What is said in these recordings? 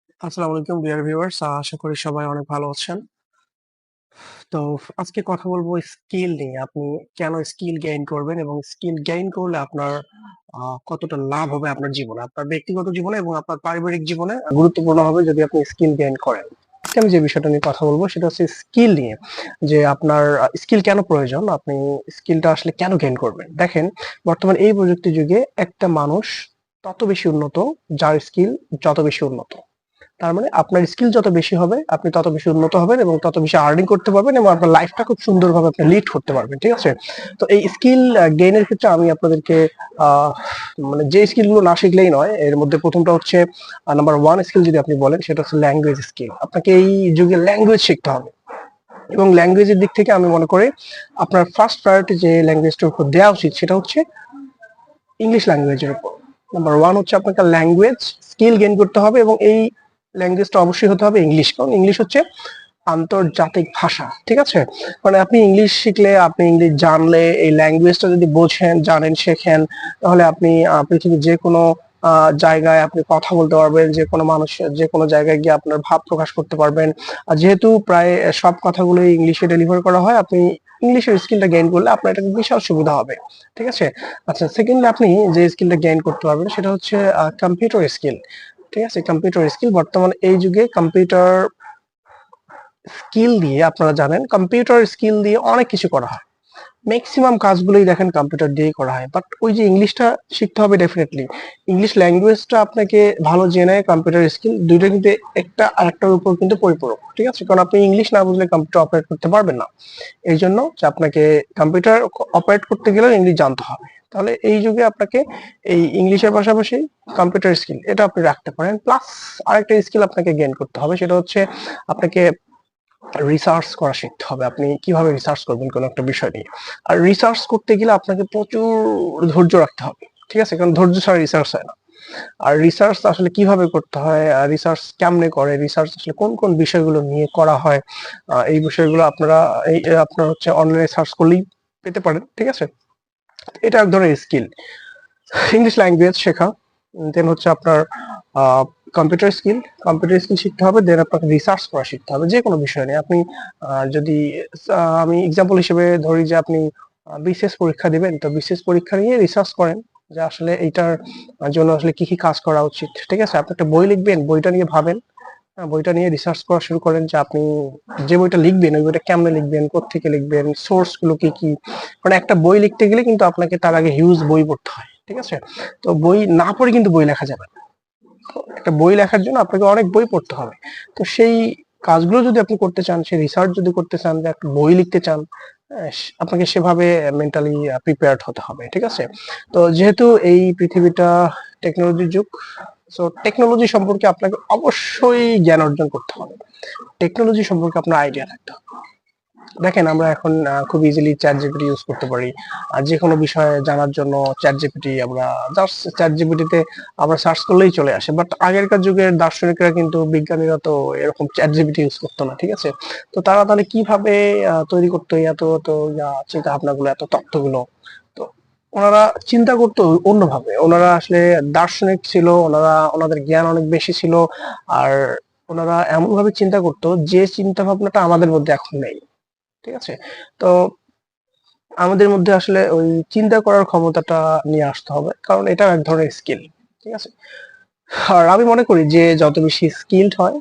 আসসালামু আলাইকুম dear viewers. আশা করি সবাই অনেক ভালো আছেন। তো আজকে কথা বলবো স্কিল নিয়ে। আপনি কেন স্কিল গেইন করবেন এবং স্কিল গেইন করলে আপনার আ কতটা লাভ হবে আপনার জীবনে। আপনার ব্যক্তিগত জীবনে এবং আপনার পারিবারিক জীবনে গুরুত্বপূর্ণ হবে যদি আপনি স্কিল গেইন করেন। আজকে আমি যে বিষয়টা নিয়ে কথা বলবো সেটা হচ্ছে স্কিল নিয়ে। যে আপনার স্কিল কেন প্রয়োজন? আপনি স্কিলটা আসলে কেন গেইন করবেন? দেখেন, বর্তমান এই প্রযুক্তি যুগে একটা মানুষ তত বেশি উন্নত যার স্কিল যত বেশি উন্নত। তার মানে আপনার স্কিল যত বেশি হবে, আপনি তত বেশি উন্নত হবেন এবং তত বেশি আর্নিং করতে পারবেন এবং আপনার লাইফটা খুব সুন্দরভাবে আপনি লিড করতে পারবেন। ঠিক আছে? তো এই স্কিল গেইন এর ক্ষেত্রে আমি আপনাদেরকে আহ মানে যে স্কিল গুলো না শিখলেই নয়, এর মধ্যে প্রথমটা হচ্ছে নাম্বার 1 স্কিল যদি আপনি বলেন সেটা হচ্ছে ল্যাঙ্গুয়েজ স্কিল। আপনাকে এই যুগে ল্যাঙ্গুয়েজ শিখতে হবে। এবং ল্যাঙ্গুয়েজের দিক থেকে আমি মনে করি আপনার ফার্স্ট প্রায়োরিটি যে ল্যাঙ্গুয়েজটার উপর দেওয়া উচিত সেটা হচ্ছে ইংলিশ ল্যাঙ্গুয়েজের উপর। নাম্বার 1 হচ্ছে আপনাকে ল্যাঙ্গুয়েজ স্কিল গেইন করতে হবে এবং এই ল্যাঙ্গুয়েজটা অবশ্যই হতে হবে ইংলিশ। কারণ ইংলিশ হচ্ছে আন্তর্জাতিক ভাষা। ঠিক আছে? মানে আপনি ইংলিশ শিখলে, আপনি ইংলিশ জানলে, এই ল্যাঙ্গুয়েজটা যদি বোঝেন, জানেন, শেখেন, তাহলে আপনি পৃথিবীর যেকোনো জায়গায় আপনি কথা বলতে পারবেন। যেকোনো মানুষের যেকোনো জায়গায় গিয়ে আপনার ভাব প্রকাশ করতে পারবেন। আর যেহেতু প্রায় সব কথাগুলোই ইংলিশে ডেলিভার করা হয়, আপনি ইংলিশের স্কিলটা গেইন করলে আপনার এটা বিশাল সুবিধা হবে। ঠিক আছে? আচ্ছা, সেকেন্ডলি আপনি যে স্কিলটা গেইন করতে পারবেন সেটা হচ্ছে কম্পিউটার স্কিল। ঠিক আছে? কম্পিউটার স্কিল বর্তমান এই যুগে কম্পিউটার স্কিল দিয়ে আপনারা জানেন কম্পিউটার স্কিল দিয়ে অনেক কিছু করা হয়। ম্যাক্সিমাম কাজগুলোই দেখেন কম্পিউটার দিয়েই করা হয়। বাট ওই যে ইংলিশটা শিখতে হবে ডেফিনিটলি। ইংলিশ ল্যাঙ্গুয়েজটা আপনাকে ভালো জেনে কম্পিউটার স্কিল ২ টা কিন্তু একটা আরেকটার উপর কিন্তু পরিপূরক। ঠিক আছে? কারণ আপনি ইংলিশ না বুঝলে কম্পিউটার অপারেট করতে পারবেন না। এইজন্য যে আপনাকে কম্পিউটার অপারেট করতে গেলেও ইংলিশ জানতে হবে। তাহলে এই যুগে আপনাকে এই ইংলিশের পাশাপাশি কম্পিউটার স্কিল এটা আপনি রাখতে পারেন। প্লাস আরেকটা স্কিল আপনাকে গেইন করতে হবে সেটা হচ্ছে আপনাকে রিসার্চ করা শিখতে হবে। আপনি কিভাবে রিসার্চ করবেন কোন একটা বিষয় নিয়ে। আর রিসার্চ করতে গেলে আপনাকে প্রচুর ধৈর্য রাখতে হবে। ঠিক আছে? কারণ ধৈর্য ছাড়া রিসার্চ হয় না। আর রিসার্চ আসলে কিভাবে করতে হয়, রিসার্চ কেমনে করে, রিসার্চ আসলে কোন কোন বিষয়গুলো নিয়ে করা হয়, এই বিষয়গুলো আপনারা আপনার হচ্ছে অনলাইনে সার্চ করলেই পেতে পারেন। ঠিক আছে? এটা এক ধরনের স্কিল। ইংলিশ ল্যাঙ্গুয়েজ শেখা, দেন হচ্ছে আপনার কম্পিউটার স্কিল। কম্পিউটার স্কিল শিখতে হবে, দেন আপনাকে রিসার্চ করা শিখতে হবে যে কোনো বিষয় নিয়ে। আপনি যদি আমি এক্সাম্পল হিসেবে ধরি যে আপনি বিসিএস পরীক্ষা দিবেন, তো বিসিএস পরীক্ষা নিয়ে রিসার্চ করেন যে আসলে এইটার জন্য আসলে কি কি কাজ করা উচিত। ঠিক আছে? আপনি একটা বই লিখবেন, বইটা নিয়ে ভাবেন, বইটা নিয়ে রিসার্চ করা শুরু করেন যে আপনি যে বইটা লিখবেন ওই বইটা কেমনে লিখবেন, কোত্থেকে লিখবেন, সোর্স গুলো কি কি। কারণ একটা বই লিখতে গেলে কিন্তু আপনাকে তার আগে হিউজ বই পড়তে হয়। ঠিক আছে? তো বই না পড়ে কিন্তু বই লেখা যাবে না। তো একটা বই লেখার জন্য আপনাকে অনেক বই পড়তে হবে। তো সেই কাজগুলো যদি আপনি করতে চান, সেই রিসার্চ যদি করতে চান, যে একটা বই লিখতে চান, আপনাকে সেভাবে মেন্টালি প্রিপেয়ার্ড হতে হবে। ঠিক আছে? তো যেহেতু এই পৃথিবীটা টেকনোলজির যুগ, সো টেকনোলজি সম্পর্কে আপনাকে অবশ্যই জ্ঞান অর্জন করতে হবে। টেকনোলজি সম্পর্কে আপনার আইডিয়া থাকতে হবে। দেখেন, আমরা এখন খুব ইজিলি চ্যাট জিপিটি ইউজ করতে পারি। আর যে কোনো বিষয়ে জানার জন্য চ্যাট জিপিটি আমরা জাস্ট চ্যাট জিপিটিতে আমরা সার্চ করলেই চলে আসে। বাট আগেরকার যুগের দার্শনিকরা কিন্তু বিজ্ঞানীরা তো এরকম চ্যাট জিপিটি ইউজ করতো না। ঠিক আছে? তো তারা তাহলে কিভাবে তৈরি করতো এত এত চিন্তা ভাবনাগুলো, এত তথ্যগুলো? তো ওনারা চিন্তা করতো অন্যভাবে। ওনারা আসলে দার্শনিক ছিল, ওনারা ওনাদের জ্ঞান অনেক বেশি ছিল। আর ওনারা এমন ভাবে চিন্তা করতো যে চিন্তা ভাবনাটা আমাদের মধ্যে এখন নেই। ঠিক আছে? তো আমাদের মধ্যে আসলে ওই চিন্তা করার ক্ষমতাটা নিয়ে আসতে হবে। কারণ এটাও এক ধরনের স্কিল। ঠিক আছে? আর আমি মনে করি যে যত বেশি স্কিলড হয়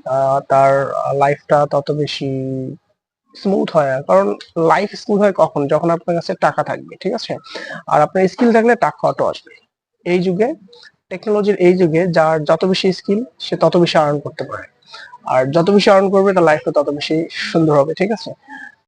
তার লাইফটা তত বেশি স্মুথ হয়। কারণ লাইফ স্মুথ হয় কখন? যখন আপনার কাছে টাকা থাকবে। ঠিক আছে? আর আপনার স্কিল থাকলে টাকা অটো আসবে। এই যুগে, টেকনোলজির এই যুগে যার যত বেশি স্কিল সে তত বেশি আর্ন করতে পারে। আর যত বেশি আর্ন করবে তার লাইফটা তত বেশি সুন্দর হবে। ঠিক আছে?